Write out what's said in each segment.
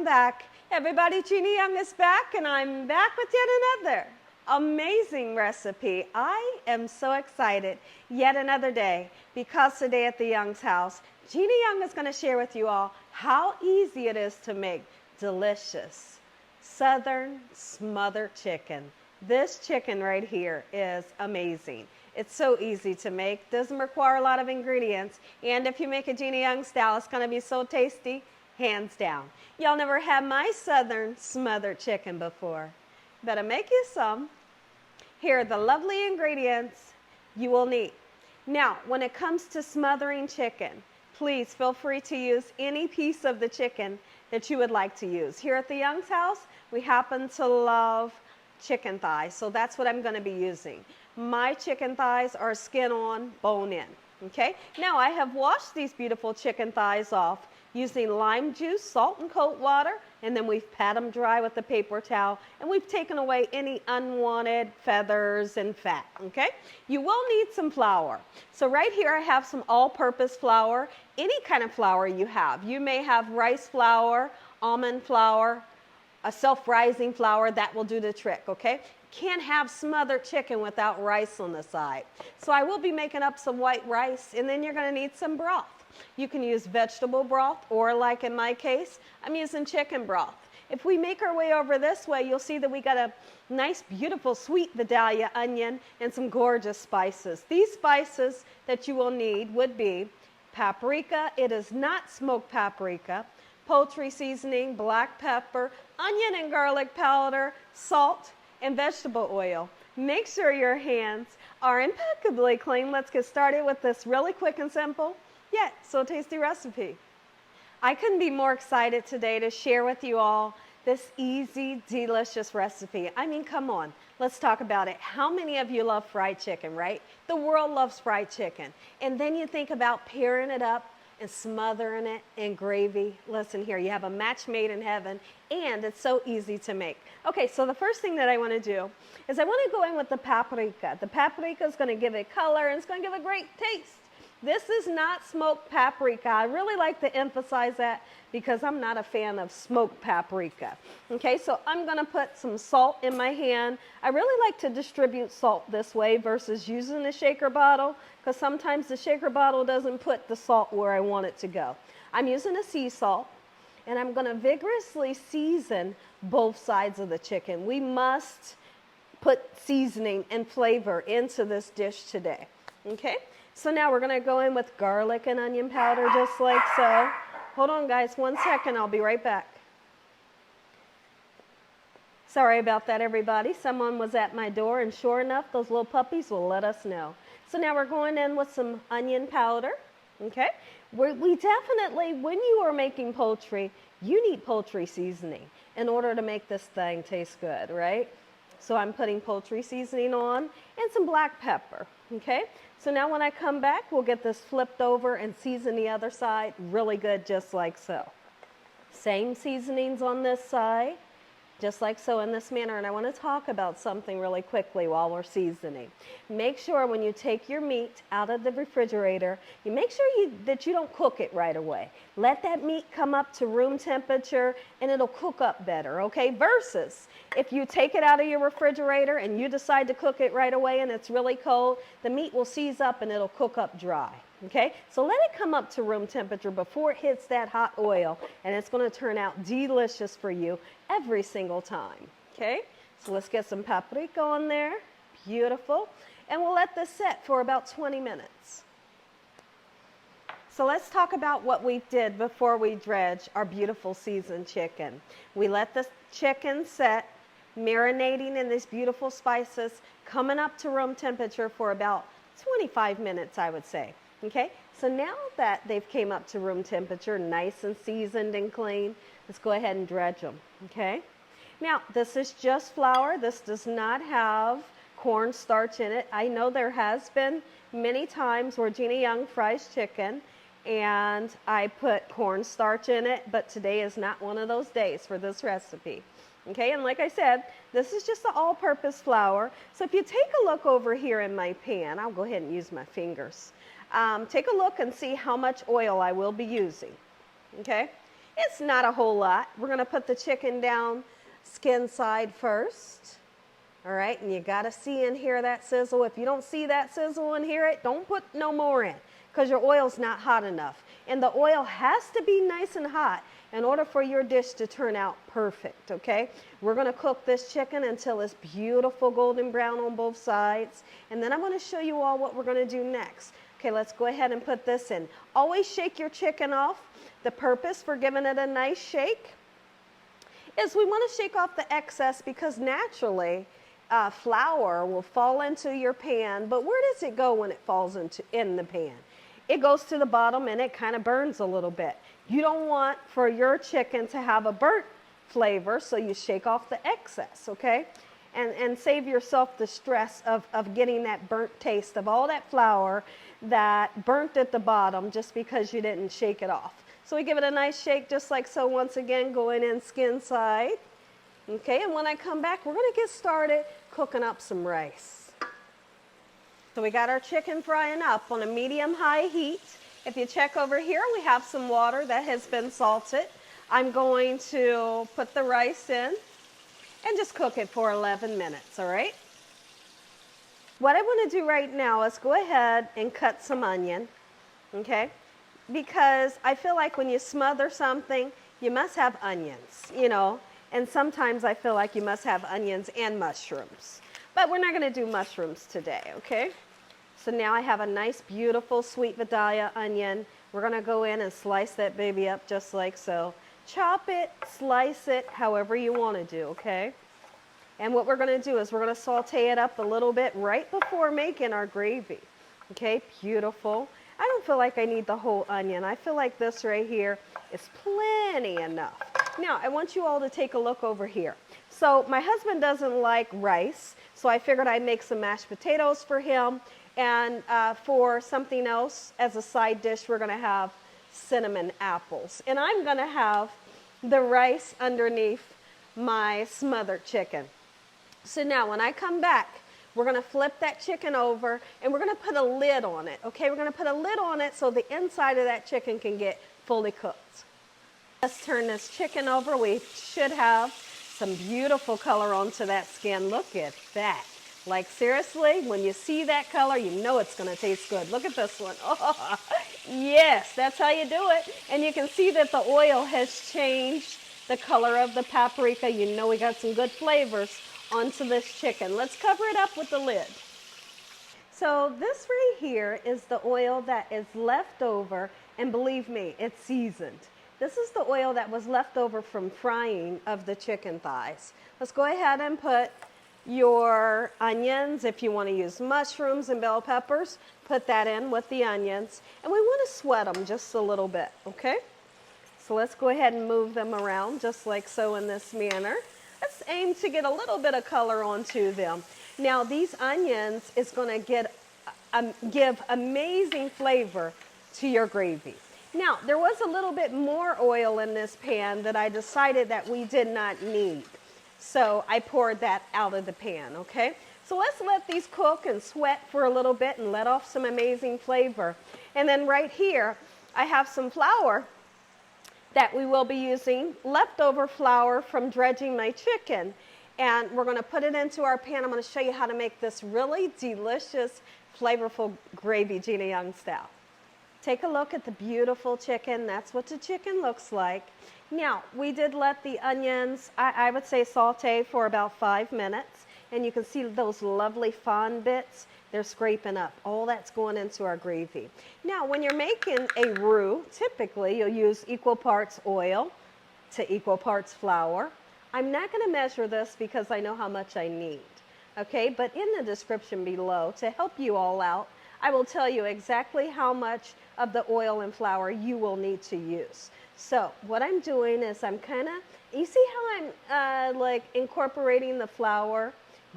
welcome back. Everybody, Gina Young is back, and I'm back with yet another amazing recipe. I am so excited. Yet another day, because today at the Young's house, Gina Young is going to share with you all how easy it is to make delicious Southern smothered chicken. This chicken right here is amazing. It's so easy to make, doesn't require a lot of ingredients, and if you make it Gina Young style, it's going to be so tasty, hands down. Y'all never had my Southern smothered chicken before. Better make you some. Here are the lovely ingredients you will need. Now, when it comes to smothering chicken, please feel free to use any piece of the chicken that you would like to use. Here at the Young's house, we happen to love chicken thighs, so that's what I'm going to be using. My chicken thighs are skin on, bone in. Okay? Now I have washed these beautiful chicken thighs off using lime juice, salt and cold water, and then we've pat them dry with a paper towel, and we've taken away any unwanted feathers and fat. Okay? You will need some flour. So right here I have some all-purpose flour, any kind of flour you have. You may have rice flour, almond flour, a self-rising flour, that will do the trick, okay? Can't have smothered chicken without rice on the side. So I will be making up some white rice, and then you're gonna need some broth. You can use vegetable broth, or like in my case, I'm using chicken broth. If we make our way over this way, you'll see that we got a nice, beautiful, sweet Vidalia onion and some gorgeous spices. These spices that you will need would be paprika. It is not smoked paprika. Poultry seasoning, black pepper, onion and garlic powder, salt, and vegetable oil. Make sure your hands are impeccably clean. Let's get started with this really quick and simple, yet so tasty recipe. I couldn't be more excited today to share with you all this easy, delicious recipe. I mean, come on, let's talk about it. How many of you love fried chicken, right? The world loves fried chicken. And then you think about pairing it up and smothering it in gravy. Listen here, you have a match made in heaven, and it's so easy to make. Okay, so the first thing that I want to do is I want to go in with the paprika. The paprika is going to give it color, and it's going to give a great taste. This is not smoked paprika. I really like to emphasize that because I'm not a fan of smoked paprika. Okay, so I'm going to put some salt in my hand. I really like to distribute salt this way versus using the shaker bottle, because sometimes the shaker bottle doesn't put the salt where I want it to go. I'm using a sea salt, and I'm going to vigorously season both sides of the chicken. We must put seasoning and flavor into this dish today. Okay? So now we're going to go in with garlic and onion powder just like so. Hold on guys, 1 second, I'll be right back. Sorry about that everybody. Someone was at my door, and sure enough, those little puppies will let us know. So now we're going in with some onion powder. Okay? We definitely, when you are making poultry, you need poultry seasoning in order to make this thing taste good, right? So I'm putting poultry seasoning on and some black pepper, okay? So now when I come back, we'll get this flipped over and season the other side really good, just like so. Same seasonings on this side, just like so, in this manner. And I want to talk about something really quickly while we're seasoning. Make sure when you take your meat out of the refrigerator, you make sure that you don't cook it right away. Let that meat come up to room temperature and it'll cook up better, okay? Versus if you take it out of your refrigerator and you decide to cook it right away and it's really cold, the meat will seize up and it'll cook up dry. Okay, so let it come up to room temperature before it hits that hot oil, and it's going to turn out delicious for you every single time. Okay, so let's get some paprika on there. Beautiful. And we'll let this set for about 20 minutes. So let's talk about what we did before we dredge our beautiful seasoned chicken. We let the chicken set, marinating in these beautiful spices, coming up to room temperature for about 25 minutes, I would say. Okay, so now that they've came up to room temperature, nice and seasoned and clean, let's go ahead and dredge them, okay? Now, this is just flour. This does not have cornstarch in it. I know there has been many times where Gina Young fries chicken and I put cornstarch in it, but today is not one of those days for this recipe. Okay, and like I said, this is just the all-purpose flour. So if you take a look over here in my pan, I'll go ahead and use my fingers. Take a look and see how much oil I will be using. Okay, It's not a whole lot. We're going to put the chicken down skin side first. All right, and you got to see and hear that sizzle. If you don't see that sizzle and hear it, don't put no more in because your oil's not hot enough. And the oil has to be nice and hot in order for your dish to turn out perfect, okay? We're going to cook this chicken until it's beautiful golden brown on both sides. And then I'm going to show you all what we're going to do next. Okay, let's go ahead and put this in. Always shake your chicken off. The purpose for giving it a nice shake is we want to shake off the excess because naturally flour will fall into your pan, but where does it go when it falls in the pan? It goes to the bottom and it kind of burns a little bit. You don't want for your chicken to have a burnt flavor, so you shake off the excess, okay? And save yourself the stress of getting that burnt taste of all that flour that burnt at the bottom just because you didn't shake it off. So we give it a nice shake just like so. Once again, going in skin side. Okay, and when I come back, we're going to get started cooking up some rice. So we got our chicken frying up on a medium-high heat. If you check over here, we have some water that has been salted. I'm going to put the rice in and just cook it for 11 minutes, all right? What I want to do right now is go ahead and cut some onion, okay? Because I feel like when you smother something, you must have onions, you know? And sometimes I feel like you must have onions and mushrooms. But we're not going to do mushrooms today, okay? So now I have a nice, beautiful, sweet Vidalia onion. We're going to go in and slice that baby up just like so. Chop it, slice it, however you want to do, okay? And what we're going to do is we're going to saute it up a little bit right before making our gravy. Okay, beautiful. I don't feel like I need the whole onion. I feel like this right here is plenty enough. Now, I want you all to take a look over here. So my husband doesn't like rice, so I figured I'd make some mashed potatoes for him. And for something else, as a side dish, we're going to have cinnamon apples. And I'm going to have the rice underneath my smothered chicken. So now when I come back, we're going to flip that chicken over and we're going to put a lid on it. Okay, we're going to put a lid on it so the inside of that chicken can get fully cooked. Let's turn this chicken over. We should have some beautiful color onto that skin. Look at that. Like seriously, when you see that color, you know it's going to taste good. Look at this one. Oh, yes, that's how you do it. And you can see that the oil has changed the color of the paprika. You know we got some good flavors onto this chicken. Let's cover it up with the lid. So this right here is the oil that is left over, and believe me, it's seasoned. This is the oil that was left over from frying of the chicken thighs. Let's go ahead and put your onions. If you want to use mushrooms and bell peppers, put that in with the onions. And we want to sweat them just a little bit, okay? So let's go ahead and move them around just like so in this manner. Let's aim to get a little bit of color onto them. Now these onions is going to give amazing flavor to your gravy. Now there was a little bit more oil in this pan that I decided that we did not need. So I poured that out of the pan, okay? So let's let these cook and sweat for a little bit and let off some amazing flavor. And then right here, I have some flour that we will be using, leftover flour from dredging my chicken. And we're going to put it into our pan. I'm going to show you how to make this really delicious, flavorful gravy, Gina Young style. Take a look at the beautiful chicken. That's what the chicken looks like. Now, we did let the onions, I would say saute for about 5 minutes. And you can see those lovely fond bits. They're scraping up. All that's going into our gravy. Now, when you're making a roux, typically you'll use equal parts oil to equal parts flour. I'm not going to measure this because I know how much I need. Okay, but in the description below, to help you all out, I will tell you exactly how much of the oil and flour you will need to use. So what I'm doing is I'm kind of, you see how I'm like incorporating the flour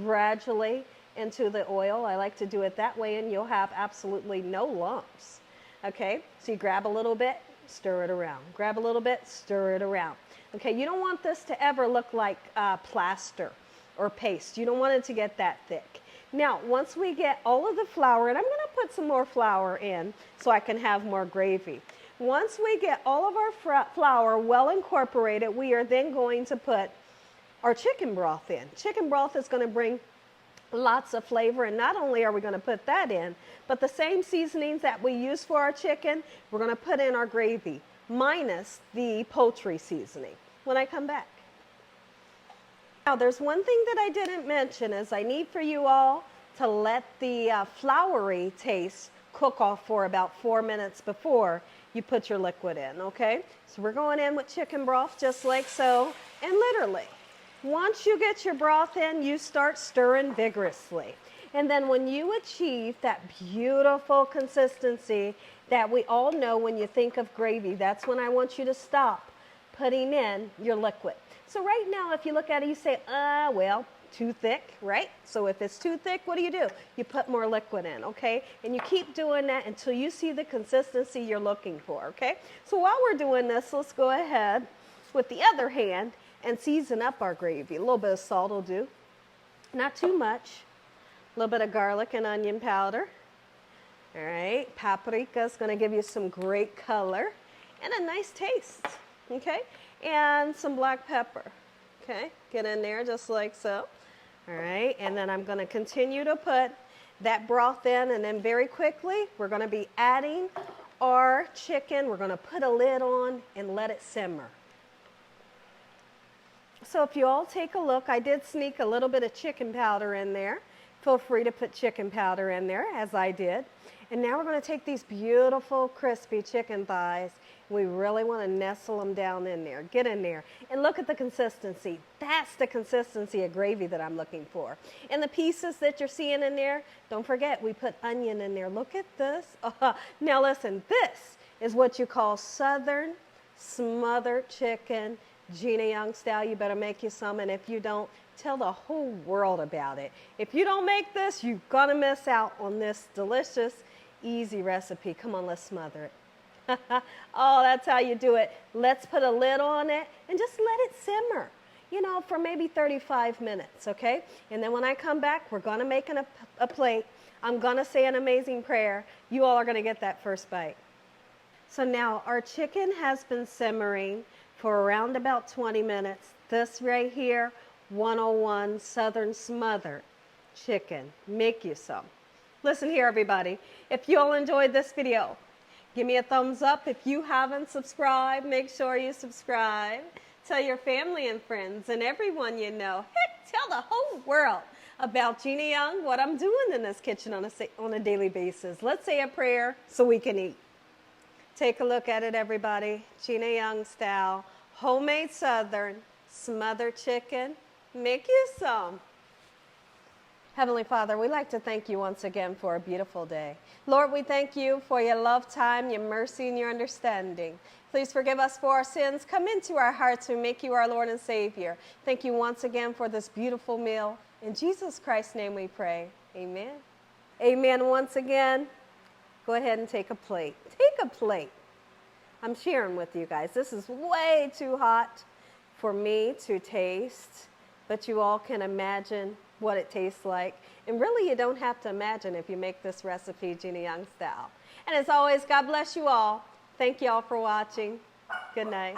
gradually into the oil? I like to do it that way and you'll have absolutely no lumps. Okay, so you grab a little bit, stir it around. Grab a little bit, stir it around. Okay, you don't want this to ever look like plaster or paste. You don't want it to get that thick. Now, once we get all of the flour, and I'm going to put some more flour in so I can have more gravy. Once we get all of our flour well incorporated, we are then going to put our chicken broth in. Chicken broth is going to bring lots of flavor, and not only are we going to put that in, but the same seasonings that we use for our chicken, we're going to put in our gravy, minus the poultry seasoning when I come back. Now, there's one thing that I didn't mention is I need for you all to let the floury taste cook off for about 4 minutes before you put your liquid in, okay? So we're going in with chicken broth just like so, and literally, once you get your broth in, you start stirring vigorously. And then when you achieve that beautiful consistency that we all know when you think of gravy, that's when I want you to stop putting in your liquid. So right now, if you look at it, you say, well, too thick, right? So if it's too thick, what do? You put more liquid in, okay? And you keep doing that until you see the consistency you're looking for, okay? So while we're doing this, let's go ahead with the other hand and season up our gravy. A little bit of salt will do. Not too much. A little bit of garlic and onion powder. All right, paprika is going to give you some great color and a nice taste, okay? And some black pepper, okay? Get in there just like so. All right, and then I'm going to continue to put that broth in, and then very quickly, we're going to be adding our chicken. We're going to put a lid on and let it simmer. So if you all take a look, I did sneak a little bit of chicken powder in there. Feel free to put chicken powder in there, as I did. And now we're going to take these beautiful, crispy chicken thighs. We really want to nestle them down in there. Get in there. And look at the consistency. That's the consistency of gravy that I'm looking for. And the pieces that you're seeing in there, don't forget, we put onion in there. Look at this. Now listen, this is what you call Southern smothered chicken, Gina Young style. You better make you some, and if you don't, tell the whole world about it. If you don't make this, you're gonna miss out on this delicious, easy recipe. Come on, let's smother it. Oh, that's how you do it. Let's put a lid on it and just let it simmer, you know, for maybe 35 minutes, okay? And then when I come back, we're gonna make a plate. I'm gonna say an amazing prayer. You all are gonna get that first bite. So now our chicken has been simmering for around about 20 minutes. This right here, 101 Southern Smothered chicken. Make you some. Listen here, everybody. If you all enjoyed this video, give me a thumbs up. If you haven't subscribed, make sure you subscribe. Tell your family and friends and everyone you know. Heck, tell the whole world about Gina Young, what I'm doing in this kitchen on a daily basis. Let's say a prayer so we can eat. Take a look at it, everybody. Gina Young style, homemade Southern, smothered chicken. Make you some. Heavenly Father, we'd like to thank you once again for a beautiful day. Lord, we thank you for your love time, your mercy, and your understanding. Please forgive us for our sins. Come into our hearts and make you our Lord and Savior. Thank you once again for this beautiful meal. In Jesus Christ's name we pray. Amen. Amen once again. Go ahead and take a plate. Take a plate. I'm sharing with you guys. This is way too hot for me to taste, but you all can imagine what it tastes like. And really, you don't have to imagine if you make this recipe Gina Young style. And as always, God bless you all. Thank you all for watching. Good night.